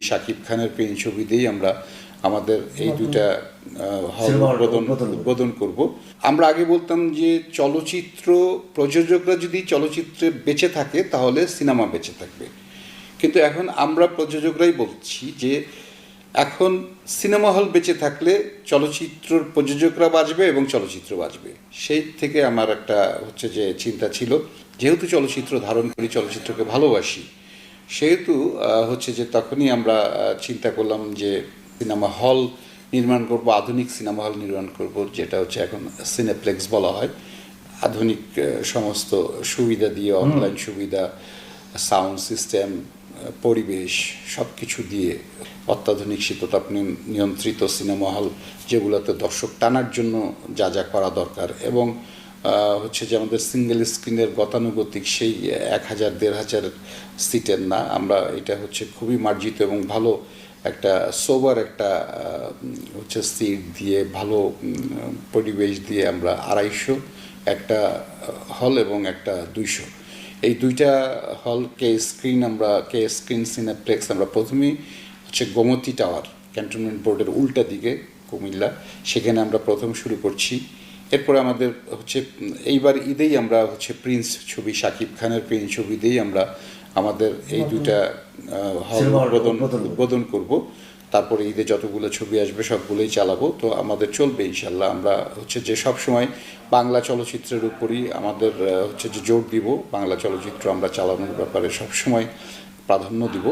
শাকিব খানের পেইন ছবি দিয়েই আমরা আমাদের এই দুইটা হল উদ্বোধন করব। আমরা আগে বলতাম যে চলচ্চিত্র প্রযোজকরা যদি চলচ্চিত্রে বেঁচে থাকে তাহলে সিনেমা বেঁচে থাকবে, কিন্তু এখন আমরা প্রযোজকরাই বলছি যে এখন সিনেমা হল বেঁচে থাকলে চলচ্চিত্রর প্রযোজকরা বাঁচবে এবং চলচ্চিত্র বাঁচবে। সেই থেকে আমার একটা হচ্ছে যে চিন্তা ছিল, যেহেতু চলচ্চিত্র ধারণ করি, চলচ্চিত্রকে ভালোবাসি, সেহেতু হচ্ছে যে তখনই আমরা চিন্তা করলাম যে সিনেমা হল নির্মাণ করব, আধুনিক সিনেমা হল নির্মাণ করব, যেটা হচ্ছে এখন সিনেপ্লেক্স বলা হয়। আধুনিক সমস্ত সুবিধা দিয়ে, অনলাইন সুবিধা, সাউন্ড সিস্টেম, পরিবেশ সব কিছু দিয়ে অত্যাধুনিক শীততাপ নিয়ন্ত্রিত সিনেমা হল, যেগুলোতে দর্শক টানার জন্য যা যা করা দরকার, এবং হচ্ছে যে আমাদের সিঙ্গেল স্ক্রিনের গতানুগতিক সেই 1000-1500 সিটের না, আমরা এটা হচ্ছে খুবই মার্জিত এবং ভালো একটা সোবার একটা হচ্ছে সিট দিয়ে, ভালো পরিবেশ দিয়ে আমরা 250 একটা হল এবং একটা 200, এই দুইটা হল কে স্ক্রিন সিনেপ্লেক্স আমরা প্রথমেই হচ্ছে গোমতী টাওয়ার, ক্যান্টনমেন্ট বোর্ডের উল্টা দিকে, কুমিল্লা, সেখানে আমরা প্রথম শুরু করছি। এরপরে আমাদের হচ্ছে এইবার ঈদেই আমরা হচ্ছে প্রিন্স ছবি, শাকিব খানের প্রিন্স ছবি দিয়েই আমরা আমাদের এই দুইটা হল উদ্বোধন করব। তারপরে ঈদে যতগুলো ছবি আসবে সবগুলোই চালাবো। তো আমাদের চলবে ইনশাল্লাহ। আমরা হচ্ছে যে সব সময় বাংলা চলচ্চিত্রের উপরই আমাদের হচ্ছে যে জোর দিব, বাংলা চলচ্চিত্র আমরা চালানোর ব্যাপারে সবসময় প্রাধান্য দিব।